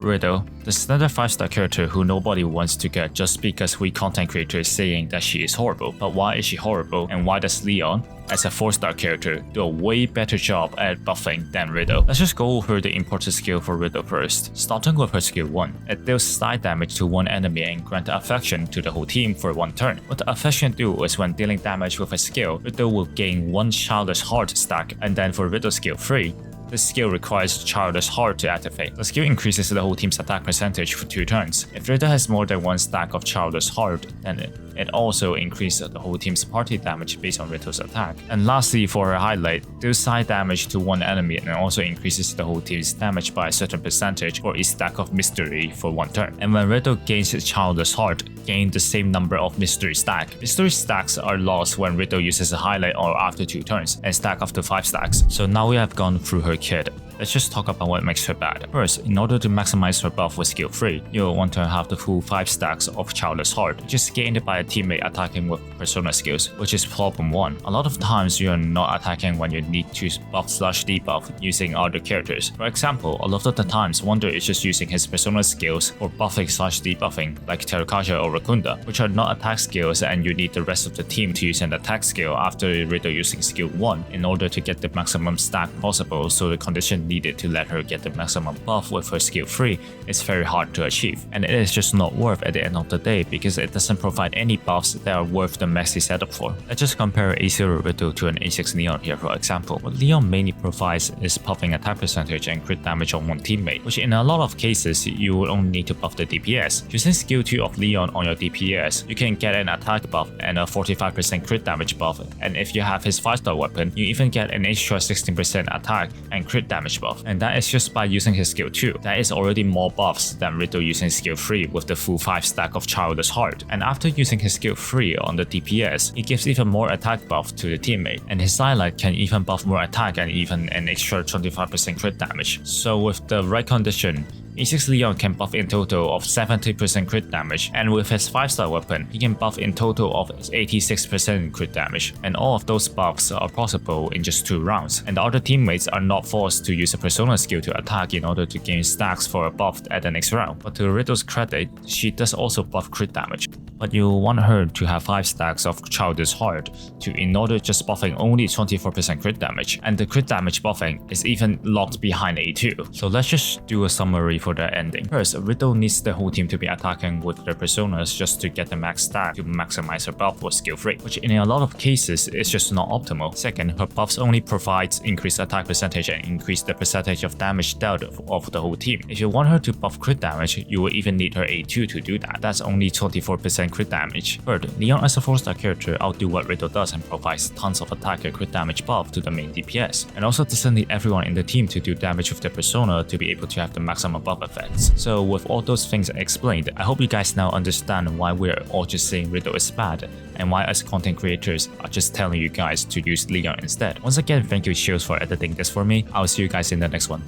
Riddle, the standard 5-star character who nobody wants to get just because we content creators saying that she is horrible. But why is she horrible, and why does Leon, as a 4-star character, do a way better job at buffing than Riddle? Let's just go over the important skill for Riddle first. Starting with her skill 1, it deals side damage to one enemy and grant affection to the whole team for 1 turn. What the affection do is when dealing damage with a skill, Riddle will gain 1 Childish Heart stack, and then for Riddle skill 3, this skill requires Childish Heart to activate. The skill increases the whole team's attack percentage for 2 turns. If Riddle has more than 1 stack of Childish Heart, then it also increases the whole team's party damage based on Riddle's attack. And lastly, for her highlight, deals side damage to one enemy and also increases the whole team's damage by a certain percentage for each stack of Mystery for 1 turn. And when Riddle gains Childish Heart, gain the same number of Mystery stack. Mystery stacks are lost when Riddle uses a highlight or after 2 turns, and stack up to 5 stacks. So now we have gone through her kit. Let's just talk about what makes her bad. First, in order to maximize her buff with skill 3, you'll want to have the full 5 stacks of Childish Heart, which is gained by a teammate attacking with persona skills, which is problem 1. A lot of times you're not attacking when you need to buff/debuff using other characters. For example, a lot of the times Wonder is just using his persona skills for buffing/debuffing, like Terakaja or Rakunda, which are not attack skills, and you need the rest of the team to use an attack skill after Riddle using skill 1 in order to get the maximum stack possible, so the condition needed to let her get the maximum buff with her skill 3 is very hard to achieve, and it is just not worth at the end of the day because it doesn't provide any buffs that are worth the maxi setup for. Let's just compare A0 Riddle to an A6 Leon here for example. What Leon mainly provides is buffing attack percentage and crit damage on one teammate, which in a lot of cases you will only need to buff the DPS. Using skill 2 of Leon on your DPS, you can get an attack buff and a 45% crit damage buff, and if you have his 5-star weapon, you even get an extra 16% attack and crit damage buff, and that is just by using his skill 2. That is already more buffs than Riddle using skill 3 with the full 5 stack of Childish Heart. And after using his skill 3 on the DPS, he gives even more attack buff to the teammate, and his highlight can even buff more attack and even an extra 25% crit damage. So with the right condition, A6 Leon can buff in total of 70% crit damage, and with his 5-star weapon, he can buff in total of 86% crit damage, and all of those buffs are possible in just 2 rounds, and the other teammates are not forced to use a persona skill to attack in order to gain stacks for a buff at the next round. But to Riddle's credit, she does also buff crit damage, but you want her to have 5 stacks of Childish Heart in order just buffing only 24% crit damage, and the crit damage buffing is even locked behind A2. So let's just do a summary for the ending. First, Riddle needs the whole team to be attacking with their personas just to get the max stack to maximize her buff with skill 3, which in a lot of cases is just not optimal. Second, her buffs only provides increased attack percentage and increase the percentage of damage dealt of the whole team. If you want her to buff crit damage, you will even need her A2 to do that. That's only 24% crit damage. Third, Leon as a 4-star character outdo what Riddle does and provides tons of attack and crit damage buff to the main DPS, and also doesn't need everyone in the team to do damage with their persona to be able to have the maximum buff effects. So with all those things explained, I hope you guys now understand why we're all just saying Riddle is bad, and why us content creators are just telling you guys to use Leon instead. Once again, thank you Shields for editing this for me. I'll see you guys in the next one.